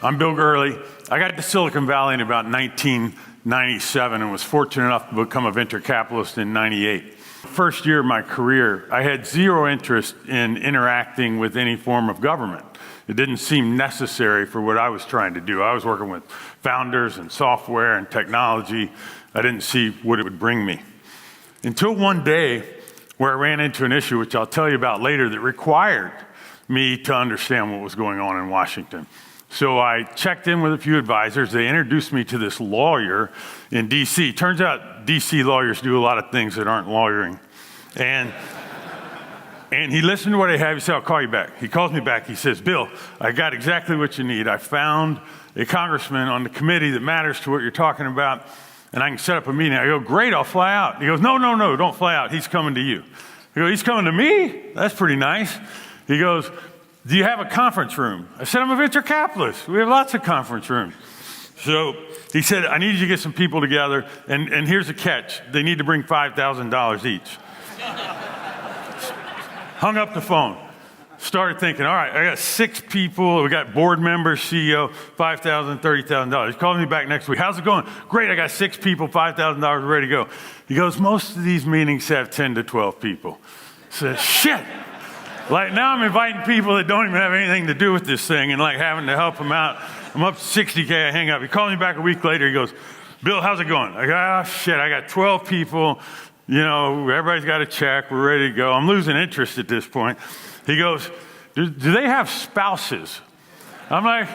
I'm Bill Gurley. I got to Silicon Valley in about 1997 and was fortunate enough to become a venture capitalist in 98. First year of my career, I had zero interest in interacting with any form of government. It didn't seem necessary for what I was trying to do. I was working with founders and software and technology. I didn't see what it would bring me. Until one day where I ran into an issue, which I'll tell you about later, that required me to understand what was going on in Washington. So I checked in with a few advisors. They introduced me to this lawyer in DC. Turns out DC lawyers do a lot of things that aren't lawyering. And he listened to what I have. He said, I'll call you back. He calls me back. He says, Bill, I got exactly what you need. I found a congressman on the committee that matters to what you're talking about, and I can set up a meeting. I go, great, I'll fly out. He goes, no, don't fly out. He's coming to you. I go, he's coming to me? That's pretty nice. He goes, do you have a conference room? I said, I'm a venture capitalist. We have lots of conference rooms. So he said, I need you to get some people together, and here's the catch. They need to bring $5,000 each. Hung up the phone. Started thinking, all right, I got 6 people. We got board members, CEO, $5,000, $30,000. He called me back next week. How's it going? Great, I got 6 people, $5,000 ready to go. He goes, most of these meetings have 10 to 12 people. I said, shit. Like now I'm inviting people that don't even have anything to do with this thing and like having to help them out. I'm up to 60K, I hang up. He called me back a week later. He goes, Bill, how's it going? I go, oh shit, I got 12 people. You know, everybody's got a check. We're ready to go. I'm losing interest at this point. He goes, do they have spouses? I'm like,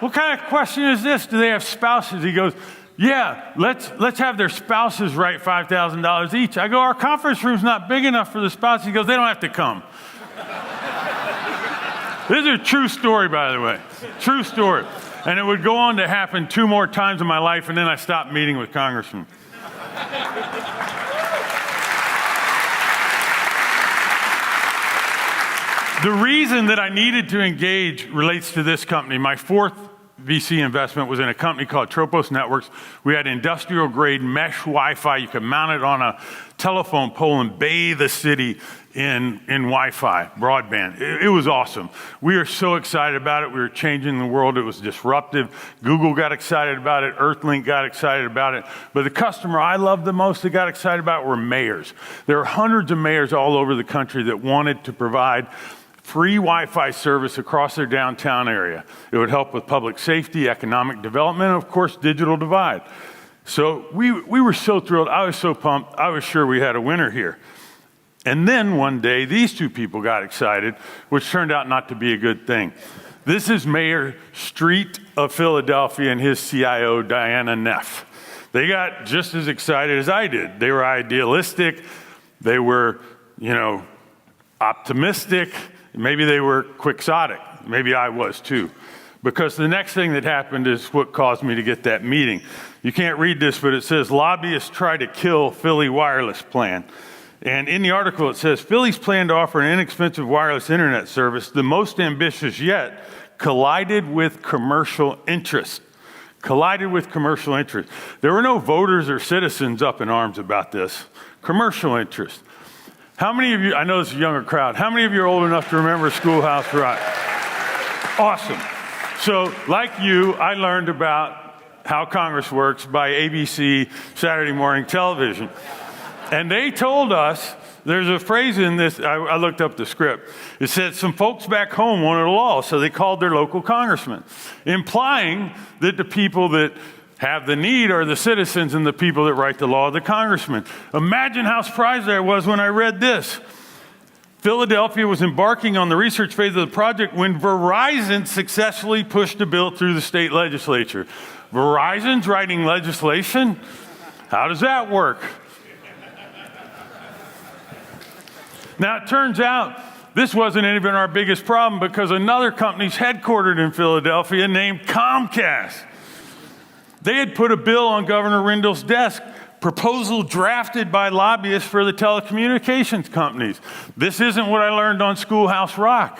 what kind of question is this? Do they have spouses? He goes, yeah, let's have their spouses write $5,000 each. I go, our conference room's not big enough for the spouses. He goes, they don't have to come. This is a true story, by the way. True story. And it would go on to happen 2 more times in my life, and then I stopped meeting with congressmen. The reason that I needed to engage relates to this company. My 4th VC investment was in a company called Tropos Networks. We had industrial grade mesh Wi-Fi. You could mount it on a telephone pole and bathe the city in Wi-Fi, broadband. It was awesome. We were so excited about it. We were changing the world. It was disruptive. Google got excited about it. Earthlink got excited about it. But the customer I loved the most that got excited about it were mayors. There are hundreds of mayors all over the country that wanted to provide free Wi-Fi service across their downtown area. It would help with public safety, economic development, and of course, digital divide. So we were so thrilled. I was so pumped. I was sure we had a winner here. And then one day, these 2 people got excited, which turned out not to be a good thing. This is Mayor Street of Philadelphia and his CIO, Diana Neff. They got just as excited as I did. They were idealistic. They were, optimistic. Maybe they were quixotic. Maybe I was too. Because the next thing that happened is what caused me to get that meeting. You can't read this, but it says, lobbyists try to kill Philly wireless plan. And in the article it says, Philly's plan to offer an inexpensive wireless internet service, the most ambitious yet, collided with commercial interest. Collided with commercial interest. There were no voters or citizens up in arms about this. Commercial interest. How many of you, I know this is a younger crowd, how many of you are old enough to remember Schoolhouse Rock? Awesome. So, like you, I learned about how Congress works by ABC Saturday morning television. And they told us, there's a phrase in this, I looked up the script. It said some folks back home wanted a law, so they called their local congressman, implying that the people that have the need are the citizens and the people that write the law, the congressman. Imagine how surprised I was when I read this. Philadelphia was embarking on the research phase of the project when Verizon successfully pushed a bill through the state legislature. Verizon's writing legislation? How does that work? Now, it turns out this wasn't even our biggest problem because another company's headquartered in Philadelphia named Comcast. They had put a bill on Governor Rendell's desk, proposal drafted by lobbyists for the telecommunications companies. This isn't what I learned on Schoolhouse Rock.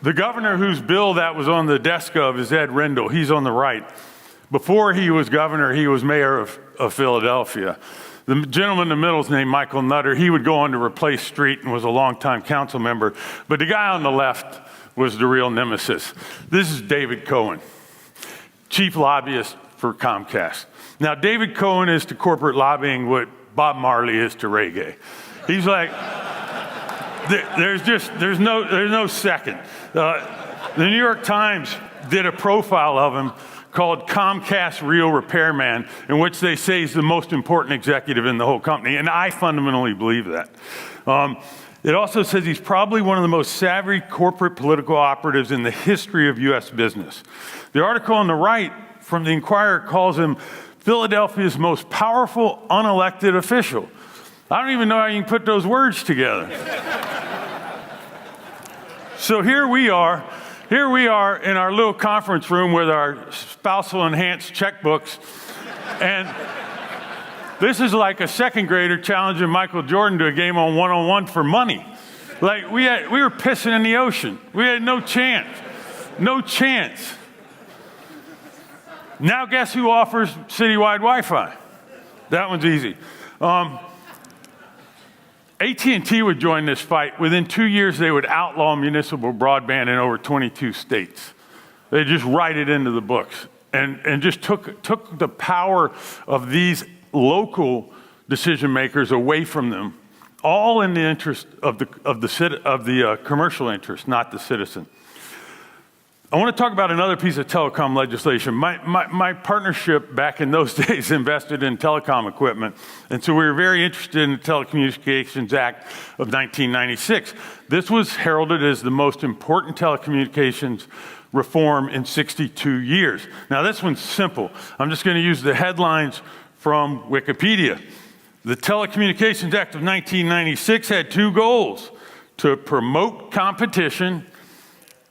The governor whose bill that was on the desk of is Ed Rendell. He's on the right. Before he was governor, he was mayor of Philadelphia. The gentleman in the middle is named Michael Nutter. He would go on to replace Street and was a longtime council member. But the guy on the left was the real nemesis. This is David Cohen, chief lobbyist for Comcast. Now, David Cohen is to corporate lobbying what Bob Marley is to reggae. He's like, there's no second. The New York Times did a profile of him called Comcast Real Repairman, in which they say he's the most important executive in the whole company, and I fundamentally believe that. It also says he's probably one of the most savvy corporate political operatives in the history of U.S. business. The article on the right from the Inquirer calls him Philadelphia's most powerful unelected official. I don't even know how you can put those words together. So here we are in our little conference room with our spousal enhanced checkbooks. And this is like a second grader challenging Michael Jordan to a game on one-on-one for money. Like we were pissing in the ocean. We had no chance. No chance. Now guess who offers citywide Wi-Fi? That one's easy. AT&T would join this fight. Within 2 years, they would outlaw municipal broadband in over 22 states. They just write it into the books and just took the power of these local decision makers away from them, all in the interest of the commercial interest, not the citizen. I want to talk about another piece of telecom legislation. My partnership back in those days invested in telecom equipment, and so we were very interested in the Telecommunications Act of 1996. This was heralded as the most important telecommunications reform in 62 years. Now this one's simple. I'm just going to use the headlines from Wikipedia. The Telecommunications Act of 1996 had two goals: to promote competition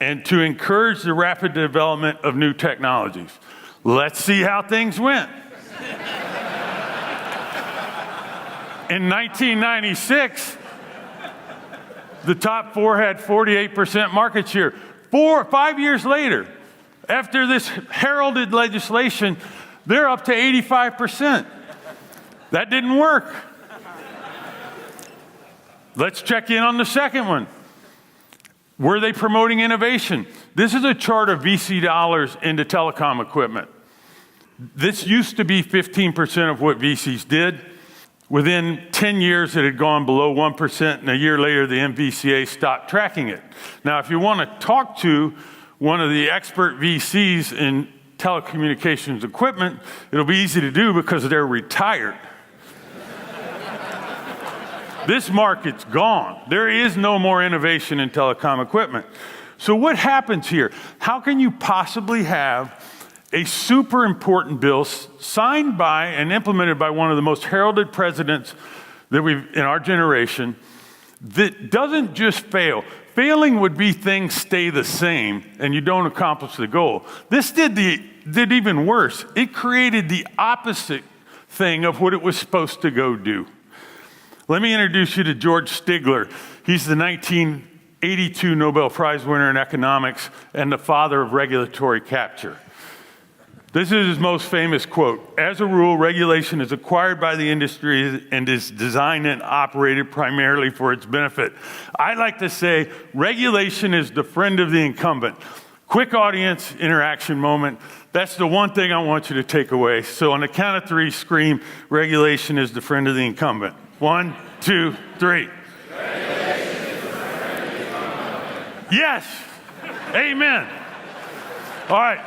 and to encourage the rapid development of new technologies. Let's see how things went. In 1996, the top four had 48% market share. 5 years later, after this heralded legislation, they're up to 85%. That didn't work. Let's check in on the second one. Were they promoting innovation? This is a chart of VC dollars into telecom equipment. This used to be 15% of what VCs did. Within 10 years, it had gone below 1%, and a year later, the MVCA stopped tracking it. Now, if you want to talk to one of the expert VCs in telecommunications equipment, it'll be easy to do because they're retired. This market's gone. There is no more innovation in telecom equipment. So what happens here? How can you possibly have a super important bill signed by and implemented by one of the most heralded presidents that we've in our generation that doesn't just fail? Failing would be things stay the same and you don't accomplish the goal. This did even worse. It created the opposite thing of what it was supposed to go do. Let me introduce you to George Stigler. He's the 1982 Nobel Prize winner in economics and the father of regulatory capture. This is his most famous quote. As a rule, regulation is acquired by the industry and is designed and operated primarily for its benefit. I like to say regulation is the friend of the incumbent. Quick audience interaction moment. That's the one thing I want you to take away. So on the count of three, scream, regulation is the friend of the incumbent. 1, 2, 3. Yes. Amen. All right.